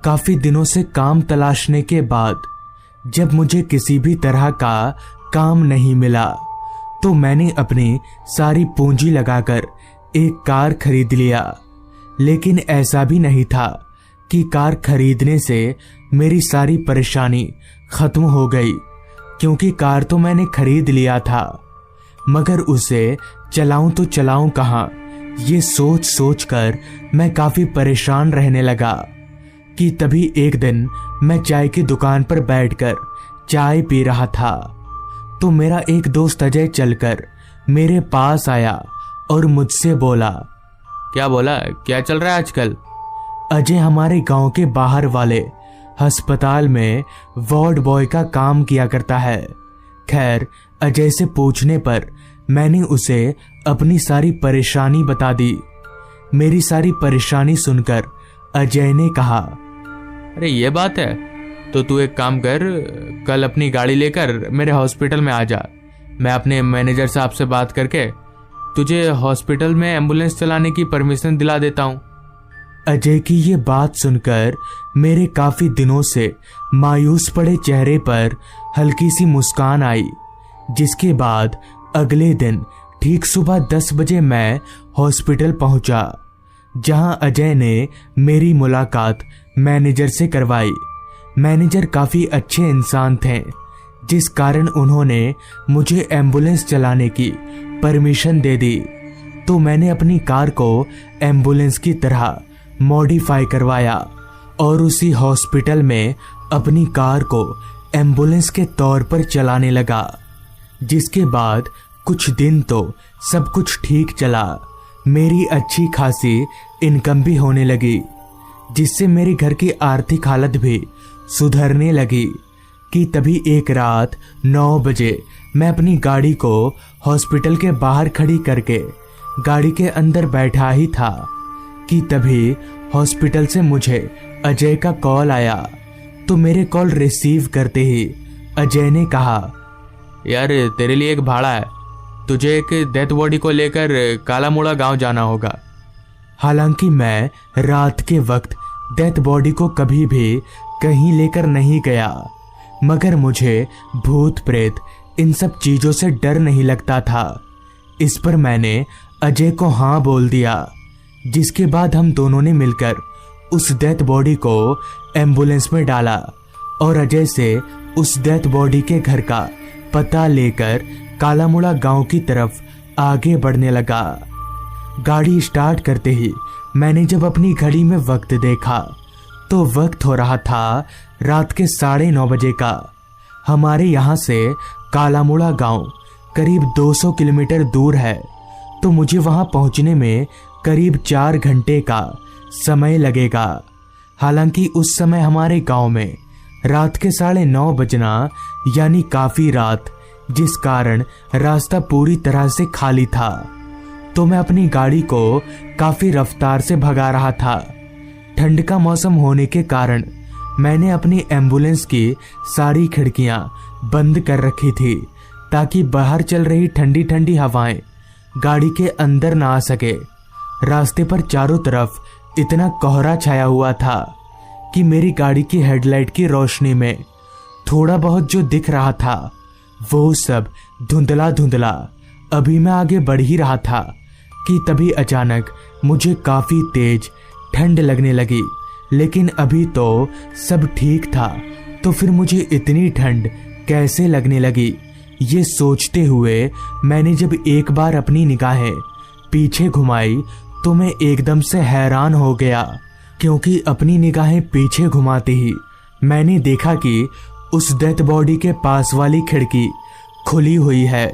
काफी दिनों से काम तलाशने के बाद जब मुझे किसी भी तरह का काम नहीं मिला तो मैंने अपनी सारी पूंजी लगाकर एक कार खरीद लिया। लेकिन ऐसा भी नहीं था कि कार खरीदने से मेरी सारी परेशानी खत्म हो गई, क्योंकि कार तो मैंने खरीद लिया था, मगर उसे चलाऊं तो चलाऊं कहां, ये सोच सोच कर मैं काफी परेशान रहने लगा कि तभी एक दिन मैं चाय की दुकान पर बैठकर चाय पी रहा था तो मेरा एक दोस्त अजय चलकर मेरे पास आया और मुझसे बोला। क्या बोला? क्या चल रहा है आजकल? अजय हमारे गांव के बाहर वाले अस्पताल में वार्ड बॉय का काम किया करता है। खैर, अजय से पूछने पर मैंने उसे अपनी सारी परेशानी बता दी। मेरी सारी परेशानी सुनकर अजय ने कहा, अरे ये बात है, तो तू एक काम कर, कल अपनी गाड़ी लेकर मेरे हॉस्पिटल में आ जा। मैं अपने मैनेजर साहब से बात करके तुझे हॉस्पिटल में एम्बुलेंस चलाने की परमिशन दिला देता हूँ। अजय की ये बात सुनकर मेरे काफी दिनों से मायूस पड़े चेहरे पर हल्की सी मुस्कान आई, जिसके बाद अगले दिन ठीक सुबह 10 बजे मैं हॉस्पिटल पहुंचा, जहां अजय ने मेरी मुलाकात मैनेजर से करवाई। मैनेजर काफी अच्छे इंसान थे, जिस कारण उन्होंने मुझे एम्बुलेंस चलाने की परमिशन दे दी। तो मैंने अपनी कार को एम्बुलेंस की तरह मॉडिफाई करवाया और उसी हॉस्पिटल में अपनी कार को एम्बुलेंस के तौर पर चलाने लगा। जिसके बाद कुछ दिन तो सब कुछ ठीक चला, मेरी अच्छी खासी इनकम भी होने लगी, जिससे मेरे घर की आर्थिक हालत भी सुधरने लगी कि तभी एक रात 9 बजे मैं अपनी गाड़ी को हॉस्पिटल के बाहर खड़ी करके गाड़ी के अंदर बैठा ही था कि तभी हॉस्पिटल से मुझे अजय का कॉल आया। तो मेरे कॉल रिसीव करते ही अजय ने कहा, यार तेरे लिए एक भाड़ा है, तुझे एक डेथ बॉडी को लेकर कालामुड़ा गांव जाना होगा। हालांकि मैं रात के वक्त डेथ बॉडी को कभी भी कहीं लेकर नहीं गया, मगर मुझे भूत प्रेत इन सब चीजों से डर नहीं लगता था। इस पर मैंने अजय को हाँ बोल दिया, जिसके बाद हम दोनों ने मिलकर उस डेथ बॉडी को एम्बुलेंस में डाला और अजय से उस डेथ बॉडी के घर का पता लेकर कालामुड़ा गांव की तरफ आगे बढ़ने लगा। गाड़ी स्टार्ट करते ही मैंने जब अपनी घड़ी में वक्त देखा तो वक्त हो रहा था रात के 9:30 बजे का। हमारे यहाँ से कालामुड़ा गांव करीब 200 किलोमीटर दूर है, तो मुझे वहां पहुंचने में करीब 4 घंटे का समय लगेगा। हालांकि उस समय हमारे गांव में रात के 9:30 बजना यानी काफी रात, जिस कारण रास्ता पूरी तरह से खाली था। तो मैं अपनी गाड़ी को काफी रफ्तार से भगा रहा था। ठंड का मौसम होने के कारण मैंने अपनी एम्बुलेंस की सारी खिड़कियां बंद कर रखी थी, ताकि बाहर चल रही ठंडी ठंडी हवाएं गाड़ी के अंदर ना आ सके। रास्ते पर चारों तरफ इतना कोहरा छाया हुआ था कि मेरी गाड़ी की हेडलाइट की रोशनी में थोड़ा बहुत जो दिख रहा था वो सब धुंधला धुंधला। अभी मैं आगे बढ़ ही रहा था कि तभी अचानक मुझे काफी तेज ठंड लगने लगी। लेकिन अभी तो सब ठीक था, तो फिर मुझे इतनी ठंड कैसे लगने लगी, ये सोचते हुए मैंने जब एक बार अपनी निगाहें पीछे घुमाई तो मैं एकदम से हैरान हो गया, क्योंकि अपनी निगाहें पीछे घुमाते ही मैंने देखा कि उस डेथ बॉडी के पास वाली खिड़की खुली हुई है।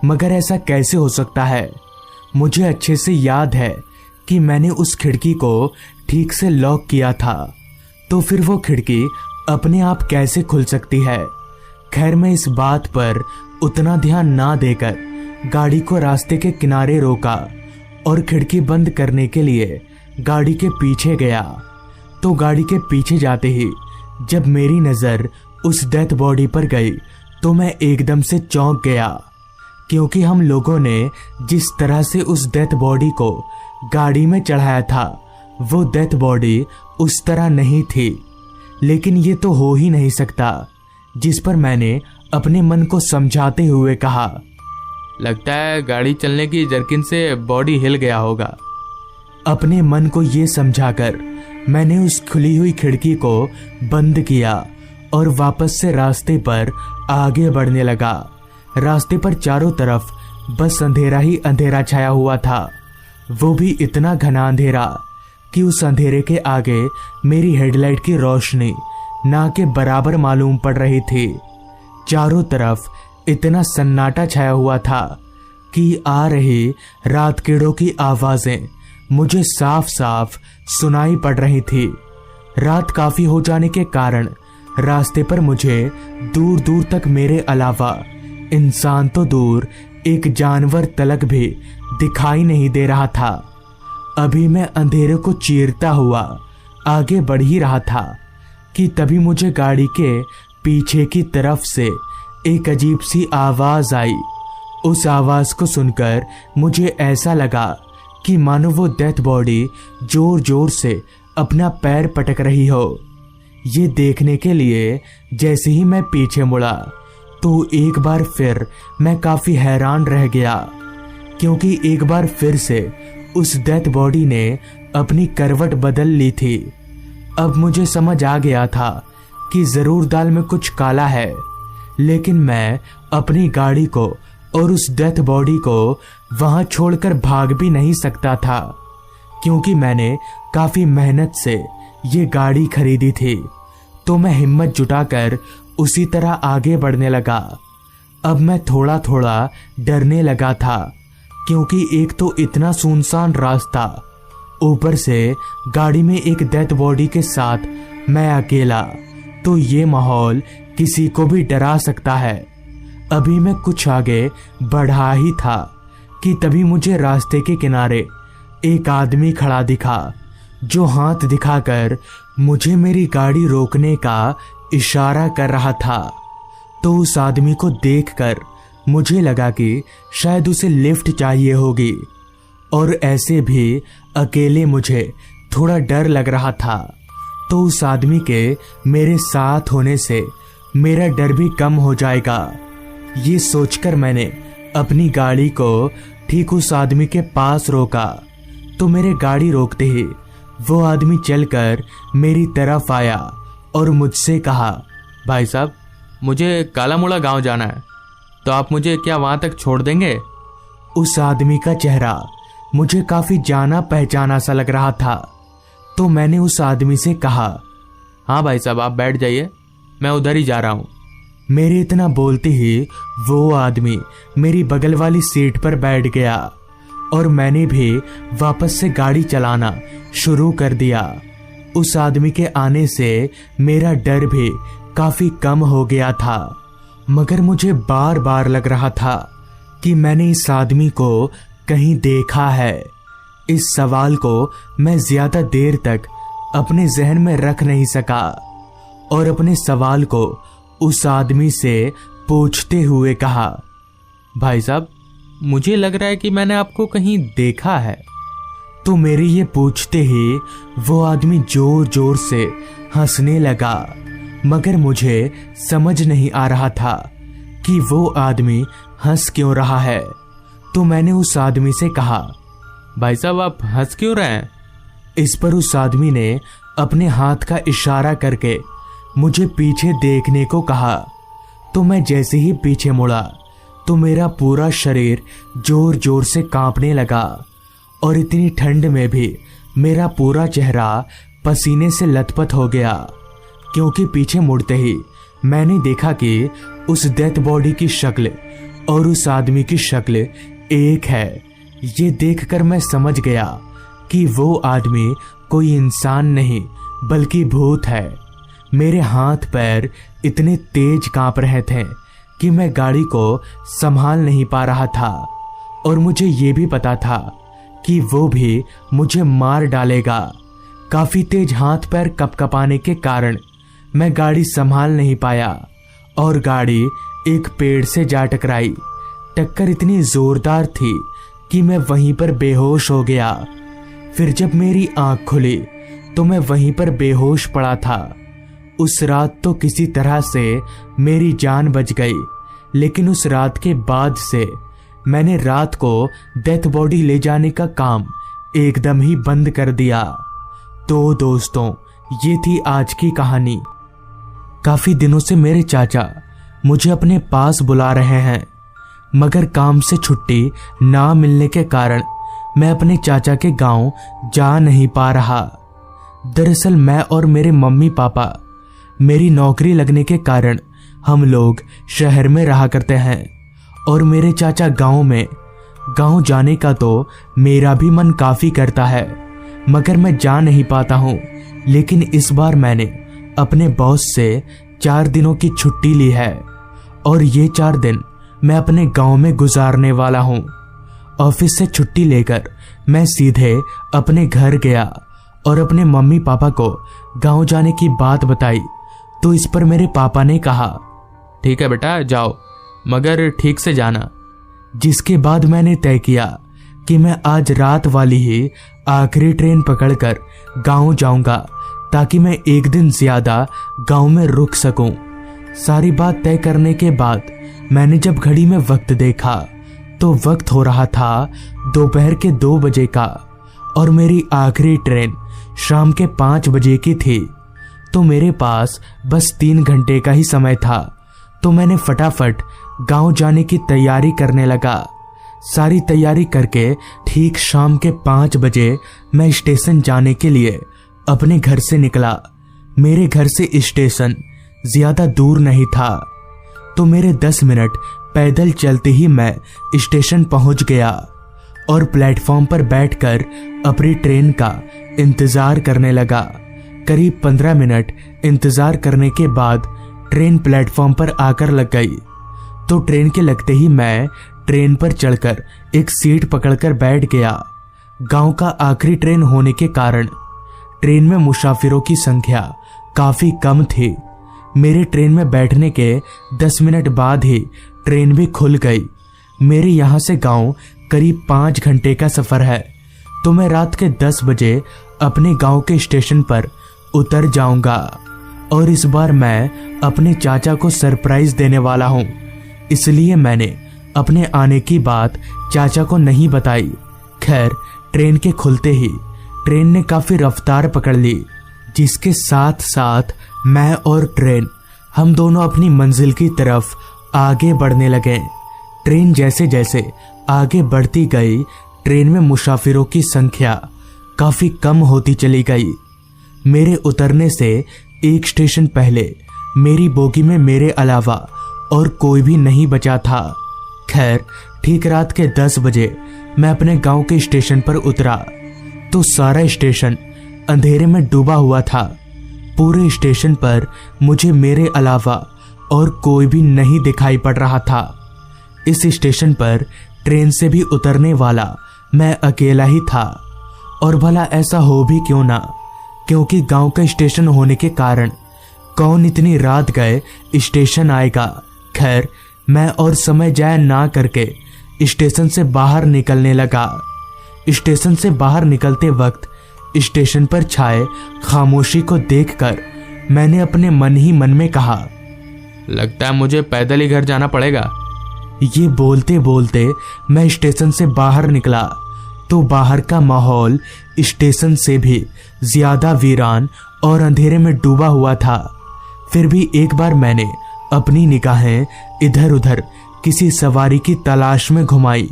मगर ऐसा कैसे हो सकता है? मुझे अच्छे से याद है कि मैंने उस खिड़की को ठीक से लॉक किया था, तो फिर वो खिड़की अपने आप कैसे खुल सकती है? खैर, मैं इस बात पर उतना ध्यान ना देकर गाड़ी को रास्ते के किनारे रोका और खिड़की बंद करने के लिए गाड़ी के पीछे गया। तो गाड़ी के पीछे जाते ही जब मेरी नज़र उस डेथ बॉडी पर गई तो मैं एकदम से चौंक गया, क्योंकि हम लोगों ने जिस तरह से उस डेथ बॉडी को गाड़ी में चढ़ाया था वो डेथ बॉडी उस तरह नहीं थी। लेकिन ये तो हो ही नहीं सकता। जिस पर मैंने अपने मन को समझाते हुए कहा, लगता है गाड़ी चलने की जर्किन से बॉडी हिल गया होगा। अपने मन को ये समझाकर मैंने उस खुली हुई खिड़की को बंद किया और वापस से रास्ते पर आगे बढ़ने लगा। रास्ते पर चारों तरफ बस अंधेरा ही अंधेरा छाया हुआ था, वो भी इतना घना अंधेरा कि उस अंधेरे के आगे मेरी हेडलाइट की रोशनी ना के बराबर मालूम पड़ रही थी। चारों तरफ इतना सन्नाटा छाया हुआ था कि आ रही रात कीड़ों की आवाजें मुझे साफ साफ सुनाई पड़ रही थी। रात काफी हो जाने के कारण रास्ते पर मुझे दूर दूर तक मेरे अलावा इंसान तो दूर एक जानवर तलक भी दिखाई नहीं दे रहा था। अभी मैं अंधेरे को चीरता हुआ आगे बढ़ ही रहा था कि तभी मुझे गाड़ी के पीछे की तरफ से एक अजीब सी आवाज आई। उस आवाज को सुनकर मुझे ऐसा लगा कि मानो वो डेथ बॉडी जोर जोर से अपना पैर पटक रही हो। ये देखने के लिए जैसे ही मैं पीछे मुड़ा तो एक बार फिर मैं काफी हैरान रह गया, क्योंकि एक बार फिर से उस डेथ बॉडी ने अपनी करवट बदल ली थी। अब मुझे समझ आ गया था कि जरूर दाल में कुछ काला है, लेकिन मैं अपनी गाड़ी को और उस डेथ बॉडी को वहां छोड़कर भाग भी नहीं सकता था, क्योंकि मैंने काफी मेहनत से ये गाड़ी खरीदी थी। तो मैं हिम्मत जुटाकर उसी तरह आगे बढ़ने लगा। अब मैं थोड़ा थोड़ा डरने लगा था, क्योंकि एक तो इतना सुनसान रास्ता, ऊपर से गाड़ी में एक डेथ बॉडी के साथ मैं अकेला, तो ये माहौल किसी को भी डरा सकता है। अभी मैं कुछ आगे बढ़ा ही था कि तभी मुझे रास्ते के किनारे एक आदमी खड़ा दिखा, जो हाथ दिखाकर मुझे मेरी गाड़ी रोकने का इशारा कर रहा था। तो उस आदमी को देखकर मुझे लगा कि शायद उसे लिफ्ट चाहिए होगी, और ऐसे भी अकेले मुझे थोड़ा डर लग रहा था। तो उस आदमी के मेरे साथ होने से मेरा डर भी कम हो जाएगा, ये सोचकर मैंने अपनी गाड़ी को ठीक उस आदमी के पास रोका। तो मेरे गाड़ी रोकते ही वो आदमी चलकर मेरी तरफ आया और मुझसे कहा, भाई साहब, मुझे काला मुड़ा गांव जाना है, तो आप मुझे क्या वहां तक छोड़ देंगे? उस आदमी का चेहरा मुझे काफी जाना पहचाना सा लग रहा था। तो मैंने उस आदमी से कहा, हाँ भाई साहब, आप बैठ जाइए, मैं उधर ही जा रहा हूँ। मेरे इतना बोलते ही वो आदमी मेरी बगल वाली सीट पर बैठ गया और मैंने भी वापस से गाड़ी चलाना शुरू कर दिया। उस आदमी के आने से मेरा डर भी काफी कम हो गया था, मगर मुझे बार बार लग रहा था कि मैंने इस आदमी को कहीं देखा है। इस सवाल को मैं ज्यादा देर तक अपने जहन में रख नहीं सका और अपने सवाल को उस आदमी से पूछते हुए कहा, भाई साहब, मुझे लग रहा है कि मैंने आपको कहीं देखा है। तो मेरे ये पूछते ही वो आदमी जोर जोर से हंसने लगा, मगर मुझे समझ नहीं आ रहा था कि वो आदमी हंस क्यों रहा है। तो मैंने उस आदमी से कहा, भाई साहब, आप हंस क्यों रहे हैं? इस पर उस आदमी ने अपने हाथ का इशारा करके मुझे पीछे देखने को कहा। तो मैं जैसे ही पीछे मुड़ा तो मेरा पूरा शरीर जोर जोर से कांपने लगा और इतनी ठंड में भी मेरा पूरा चेहरा पसीने से लथपथ हो गया, क्योंकि पीछे मुड़ते ही मैंने देखा कि उस डेथ बॉडी की शक्ल और उस आदमी की शक्ल एक है। ये देखकर मैं समझ गया कि वो आदमी कोई इंसान नहीं बल्कि भूत है। मेरे हाथ पैर इतने तेज कांप रहे थे कि मैं गाड़ी को संभाल नहीं पा रहा था, और मुझे ये भी पता था कि वो भी मुझे मार डालेगा। काफी तेज हाथ पैर कपकपाने के कारण मैं गाड़ी संभाल नहीं पाया और गाड़ी एक पेड़ से जा टकराई। टक्कर इतनी जोरदार थी कि मैं वहीं पर बेहोश हो गया। फिर जब मेरी आंख खुली तो मैं वहीं पर बेहोश पड़ा था उस रात तो किसी तरह से मेरी जान बच गई, लेकिन उस रात के बाद से मैंने रात को डेथ बॉडी ले जाने का काम एकदम ही बंद कर दिया। तो दोस्तों, ये थी आज की कहानी। काफी दिनों से मेरे चाचा मुझे अपने पास बुला रहे हैं, मगर काम से छुट्टी ना मिलने के कारण मैं अपने चाचा के गांव जा नहीं पा रहा। दरअसल मैं और मेरे मम्मी पापा, मेरी नौकरी लगने के कारण हम लोग शहर में रहा करते हैं और मेरे चाचा गांव जाने का तो मेरा भी मन काफी करता है, मगर मैं जा नहीं पाता हूँ। लेकिन इस बार मैंने अपने बॉस से 4 दिनों की छुट्टी ली है और ये 4 दिन मैं अपने गांव में गुजारने वाला हूँ। ऑफिस से छुट्टी लेकर मैं सीधे अपने घर गया और अपने मम्मी पापा को गांव जाने की बात बताई। तो इस पर मेरे पापा ने कहा, ठीक है बेटा जाओ, मगर ठीक से जाना। जिसके बाद मैंने तय किया कि मैं आज रात वाली ही आखिरी ट्रेन पकड़कर गांव जाऊंगा, ताकि मैं एक दिन ज्यादा गांव में रुक सकूं। सारी बात तय करने के बाद मैंने जब घड़ी में वक्त देखा तो वक्त हो रहा था दोपहर के 2 बजे का और मेरी आखिरी ट्रेन शाम के 5 बजे की थी। तो मेरे पास बस 3 घंटे का ही समय था। तो मैंने फटाफट गांव जाने की तैयारी करने लगा। सारी तैयारी करके ठीक शाम के 5 बजे मैं स्टेशन जाने के लिए अपने घर से निकला। मेरे घर से स्टेशन ज्यादा दूर नहीं था, तो मेरे 10 मिनट पैदल चलते ही मैं स्टेशन पहुंच गया और प्लेटफॉर्म पर बैठकर अपनी ट्रेन का इंतजार करने लगा। करीब 15 मिनट इंतजार करने के बाद ट्रेन प्लेटफॉर्म पर आकर लग गई। तो ट्रेन के लगते ही मैं ट्रेन पर चढ़कर एक सीट पकड़कर बैठ गया। गांव का आखिरी ट्रेन होने के कारण ट्रेन में मुसाफिरों की संख्या काफी कम थी। मेरे ट्रेन में बैठने के 10 मिनट बाद ही ट्रेन भी खुल गई। मेरे यहाँ से गांव करीब 5 घंटे का सफर है। तो मैं रात के 10 बजे अपने गांव के स्टेशन पर उतर जाऊंगा और इस बार मैं अपने चाचा को सरप्राइज देने वाला हूँ। इसलिए मैंने अपने आने की बात चाचा को नहीं बताई। खैर, ट्रेन के खुलते ही ट्रेन ने काफी रफ्तार पकड़ ली, जिसके साथ साथ मैं और ट्रेन हम दोनों अपनी मंजिल की तरफ आगे बढ़ने लगे। ट्रेन जैसे जैसे आगे बढ़ती गई, ट्रेन में मुसाफिरों की संख्या काफी कम होती चली गई। मेरे उतरने से एक स्टेशन पहले मेरी बोगी में मेरे अलावा और कोई भी नहीं बचा था। खैर, ठीक रात के 10 बजे मैं अपने गांव के स्टेशन पर उतरा तो सारा स्टेशन अंधेरे में डूबा हुआ था। पूरे स्टेशन पर मुझे मेरे अलावा और कोई भी नहीं दिखाई पड़ रहा था। इस स्टेशन पर ट्रेन से भी उतरने वाला मैं अकेला ही था। और भला ऐसा हो भी क्यों ना, क्योंकि गांव का स्टेशन होने के कारण कौन इतनी रात गए स्टेशन आएगा। खैर, मैं और समय जाया ना करके स्टेशन से बाहर निकलने लगा। स्टेशन से बाहर निकलते वक्त स्टेशन पर छाए खामोशी को देखकर मैंने अपने मन ही मन में कहा, लगता है मुझे पैदल ही घर जाना पड़ेगा। ये बोलते बोलते मैं स्टेशन से बाहर निकला तो बाहर का माहौल स्टेशन से भी ज्यादा वीरान और अंधेरे में डूबा हुआ था। फिर भी एक बार मैंने अपनी निगाहें इधर उधर किसी सवारी की तलाश में घुमाई,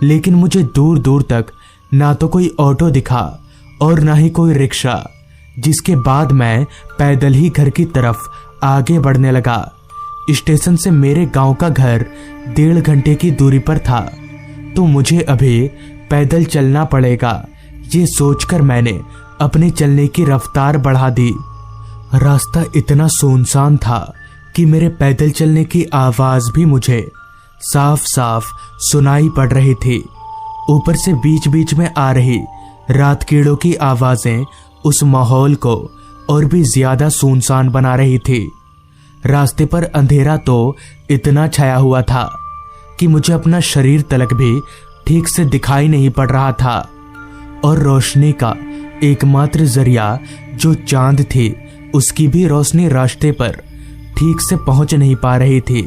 लेकिन मुझे दूर दूर तक ना तो कोई ऑटो दिखा और ना ही कोई रिक्शा। जिसके बाद मैं पैदल ही घर की तरफ आगे बढ़ने लगा। स्टेशन से मेरे गांव का घर 1.5 घंटे की दूरी पर था, तो मुझे अभी पैदल चलना पड़ेगा। ये सोचकर मैंने अपने चलने की रफ्तार बढ़ा दी। रास्ता इतना सुनसान था कि मेरे पैदल चलने की आवाज भी मुझे साफ साफ सुनाई पड़ रही थी। ऊपर से बीच बीच में आ रही रात कीड़ों की आवाजें उस माहौल को और भी ज्यादा सुनसान बना रही थी। रास्ते पर अंधेरा तो इतना छाया हुआ था कि मुझे अपना शरीर तलक भी ठीक से दिखाई नहीं पड़ रहा था और रोशनी का एकमात्र जरिया जो चांद थी उसकी भी रोशनी रास्ते पर ठीक से पहुंच नहीं पा रही थी।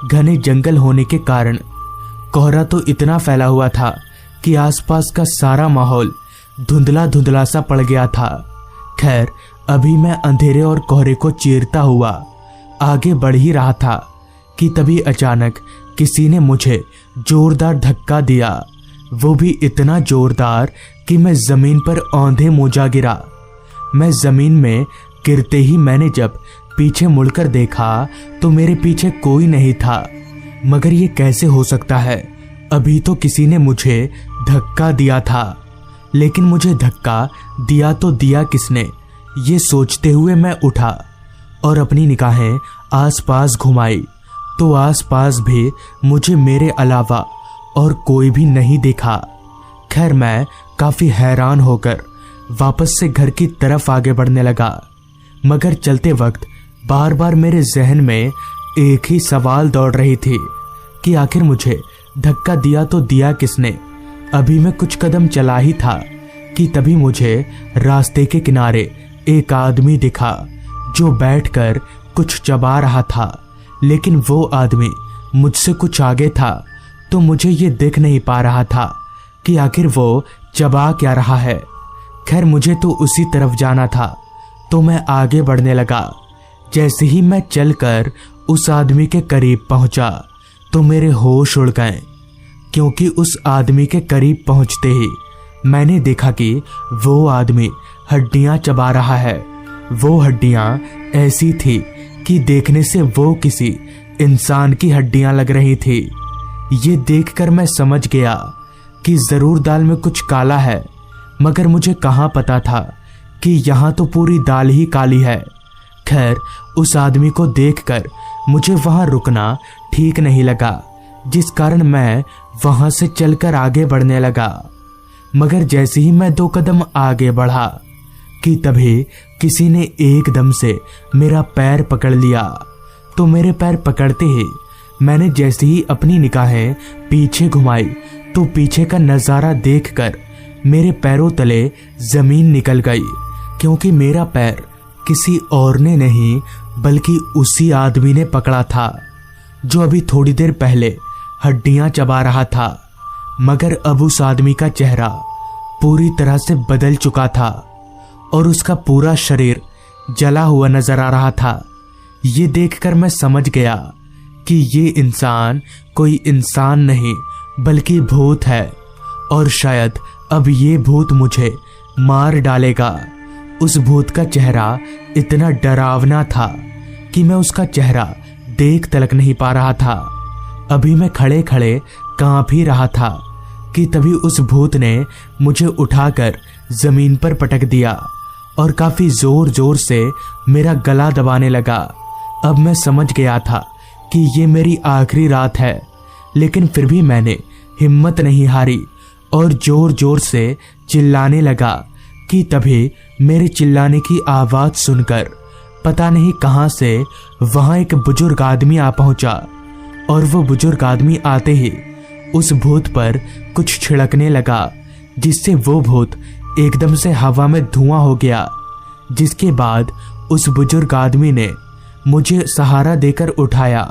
घने जंगल होने के कारण कोहरा तो इतना फैला हुआ था कि आसपास का सारा माहौल धुंधला धुंधला सा पड़ गया था। खैर, अभी मैं अंधेरे और कोहरे को चीरता हुआ आगे बढ़ ही रहा था कि तभी अचानक किसी ने मुझे जोरदार धक्का दिया, वो भी इतना जोरदार कि मैं जमीन पर औंधे मुँह जा गिरा। मैं जमीन में गिरते ही मैंने जब पीछे मुड़कर देखा तो मेरे पीछे कोई नहीं था। मगर ये कैसे हो सकता है, अभी तो किसी ने मुझे धक्का दिया था। लेकिन मुझे धक्का दिया तो दिया किसने, ये सोचते हुए मैं उठा और अपनी निगाहें आसपास घुमाई तो आसपास भी मुझे मेरे अलावा और कोई भी नहीं देखा। खैर, मैं काफी हैरान होकर वापस से घर की तरफ आगे बढ़ने लगा। मगर चलते वक्त बार बार मेरे जहन में एक ही सवाल दौड़ रही थी कि आखिर मुझे धक्का दिया तो दिया किसने। अभी मैं कुछ कदम चला ही था कि तभी मुझे रास्ते के किनारे एक आदमी दिखा जो बैठकर कुछ चबा रहा था। लेकिन वो आदमी मुझसे कुछ आगे था तो मुझे ये दिख नहीं पा रहा था कि आखिर वो चबा क्या रहा है। खैर, मुझे तो उसी तरफ जाना था तो मैं आगे बढ़ने लगा। जैसे ही मैं चलकर उस आदमी के करीब पहुंचा तो मेरे होश उड़ गए, क्योंकि उस आदमी के करीब पहुंचते ही मैंने देखा कि वो आदमी हड्डियां चबा रहा है। वो हड्डियां ऐसी थी कि देखने से वो किसी इंसान की हड्डियां लग रही थी। ये देखकर मैं समझ गया कि जरूर दाल में कुछ काला है, मगर मुझे कहाँ पता था कि यहाँ तो पूरी दाल ही काली है। खैर, उस आदमी को देखकर मुझे वहां रुकना ठीक नहीं लगा, जिस कारण मैं वहां से चलकर आगे बढ़ने लगा। मगर जैसे ही मैं 2 कदम आगे बढ़ा कि तभी किसी ने एकदम से मेरा पैर पकड़ लिया। तो मेरे पैर पकड़ते ही मैंने जैसे ही अपनी निगाहें पीछे घुमाई तो पीछे का नजारा देखकर मेरे पैरों तले जमीन निकल गई, क्योंकि मेरा पैर किसी और ने नहीं बल्कि उसी आदमी ने पकड़ा था जो अभी थोड़ी देर पहले हड्डियां चबा रहा था। मगर अब उस आदमी का चेहरा पूरी तरह से बदल चुका था और उसका पूरा शरीर जला हुआ नजर आ रहा था। ये देखकर मैं समझ गया कि ये इंसान कोई इंसान नहीं बल्कि भूत है और शायद अब ये भूत मुझे मार डालेगा। उस भूत का चेहरा इतना डरावना था कि मैं उसका चेहरा देख तलक नहीं पा रहा था। अभी मैं खड़े खड़े कांप ही रहा था कि तभी उस भूत ने मुझे उठाकर जमीन पर पटक दिया और काफी जोर जोर से मेरा गला दबाने लगा। अब मैं समझ गया था कि ये मेरी आखिरी रात है, लेकिन फिर भी मैंने हिम्मत नहीं हारी और जोर जोर से चिल्लाने लगा कि तभी मेरे चिल्लाने की आवाज सुनकर पता नहीं कहां से वहां एक बुजुर्ग आदमी आ पहुंचा और वो बुजुर्ग आदमी आते ही उस भूत पर कुछ छिड़कने लगा, जिससे वो भूत एकदम से हवा में धुआं हो गया। जिसके बाद उस बुजुर्ग आदमी ने मुझे सहारा देकर उठाया,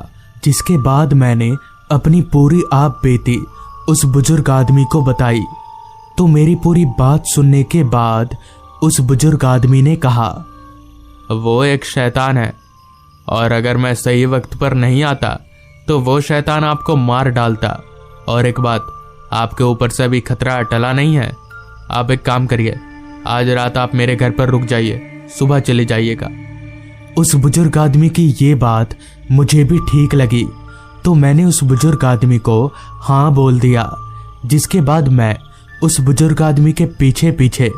जिसके बाद मैंने अपनी पूरी आप बीती उस बुजुर्ग आदमी को बताई। तो मेरी पूरी बात सुनने के बाद उस बुजुर्ग आदमी ने कहा, वो एक शैतान है और अगर मैं सही वक्त पर नहीं आता तो वो शैतान आपको मार डालता। और एक बात, आपके ऊपर से अभी खतरा टला नहीं है। आप एक काम करिए, आज रात आप मेरे घर पर रुक जाइए, सुबह चले जाइएगा। उस बुजुर्ग आदमी की ये बात मुझे भी ठीक लगी, तो मैंने उस बुजुर्ग आदमी को हाँ बोल दिया। जिसके बाद मैं उस बुजुर्ग आदमी के पीछे पीछे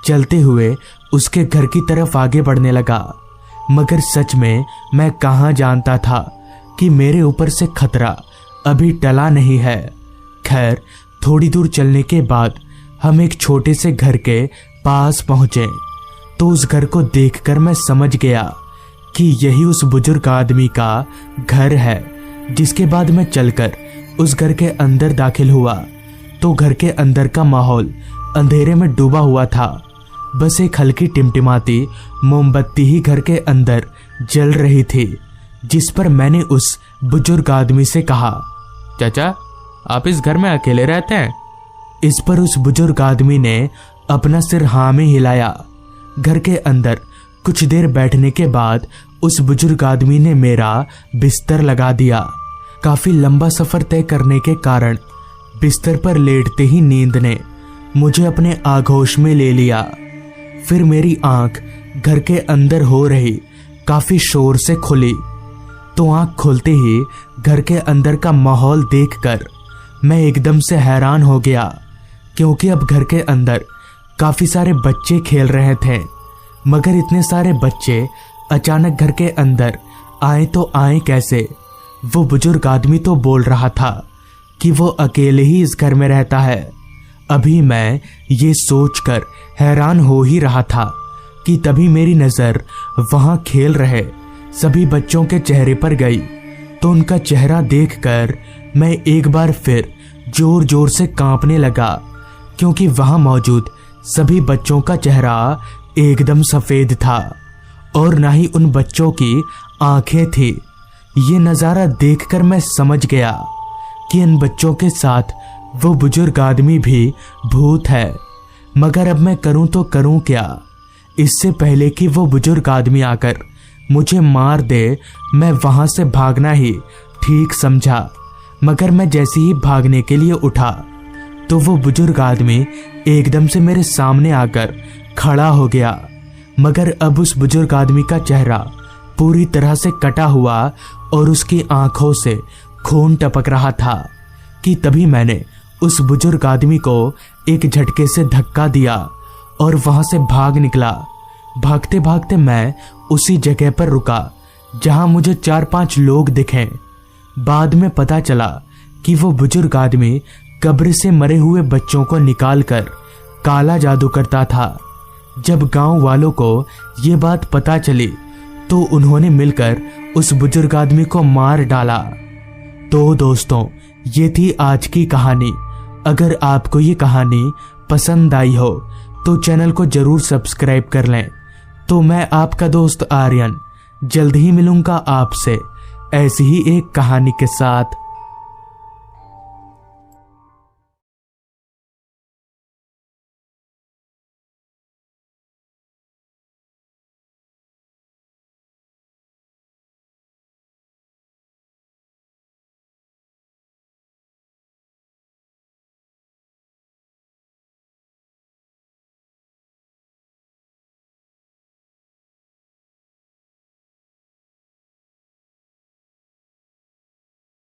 चलते हुए उसके घर की तरफ आगे बढ़ने लगा। मगर सच में मैं कहाँ जानता था कि मेरे ऊपर से खतरा अभी टला नहीं है। खैर, थोड़ी दूर चलने के बाद हम एक छोटे से घर के पास पहुंचे तो उस घर को देखकर मैं समझ गया कि यही उस बुजुर्ग आदमी का घर है। जिसके बाद मैं चलकर उस घर के अंदर दाखिल हुआ तो घर के अंदर का माहौल अंधेरे में डूबा हुआ था। बस एक हल्की टिमटिमाती मोमबत्ती ही घर के अंदर जल रही थी, जिस पर मैंने उस बुजुर्ग आदमी से कहा, चाचा आप इस घर में अकेले रहते हैं? इस पर उस बुजुर्ग आदमी ने अपना सिर हाँ में हिलाया। घर के अंदर कुछ देर बैठने के बाद उस बुजुर्ग आदमी ने मेरा बिस्तर लगा दिया। काफी लंबा सफर तय करने के कारण बिस्तर पर लेटते ही नींद ने मुझे अपने आगोश में ले लिया। फिर मेरी आंख घर के अंदर हो रही काफी शोर से खुली, तो आंख खोलते ही घर के अंदर का माहौल देखकर मैं एकदम से हैरान हो गया, क्योंकि अब घर के अंदर काफी सारे बच्चे खेल रहे थे। मगर इतने सारे बच्चे अचानक घर के अंदर आए तो आए कैसे? वो बुजुर्ग आदमी तो बोल रहा था कि वो अकेले ही इस घर में रहता है। अभी मैं ये सोचकर हैरान हो ही रहा था कि तभी मेरी नजर वहां खेल रहे सभी बच्चों के चेहरे पर गई, तो उनका चेहरा देखकर मैं एक बार फिर जोर जोर से कांपने लगा, क्योंकि वहां मौजूद सभी बच्चों का चेहरा एकदम सफेद था और ना ही उन बच्चों की आंखें थी। ये नज़ारा देखकर मैं समझ गया कि इन बच्चों के साथ वो बुजुर्ग आदमी भी भूत है। मगर अब मैं करूं तो करूं क्या? इससे पहले कि वो बुजुर्ग आदमी आकर मुझे मार दे, मैं वहां से भागना ही ठीक समझा। मगर मैं जैसे ही भागने के लिए उठा तो वो बुजुर्ग आदमी एकदम से मेरे सामने आकर खड़ा हो गया। मगर अब उस बुजुर्ग आदमी का चेहरा पूरी तरह से कटा हुआ और उसकी आंखों से खून टपक रहा था कि तभी मैंने उस बुजुर्ग आदमी को एक झटके से धक्का दिया और वहां से भाग निकला। भागते भागते मैं उसी जगह पर रुका जहां मुझे 4-5 लोग दिखे। बाद में पता चला कि वो बुजुर्ग आदमी कब्र से मरे हुए बच्चों को निकालकर काला जादू करता था। जब गांव वालों को ये बात पता चली तो उन्होंने मिलकर उस बुजुर्ग आदमी को मार डाला। तो दोस्तों, ये थी आज की कहानी। अगर आपको ये कहानी पसंद आई हो तो चैनल को जरूर सब्सक्राइब कर लें। तो मैं आपका दोस्त आर्यन जल्द ही मिलूंगा आपसे ऐसी ही एक कहानी के साथ।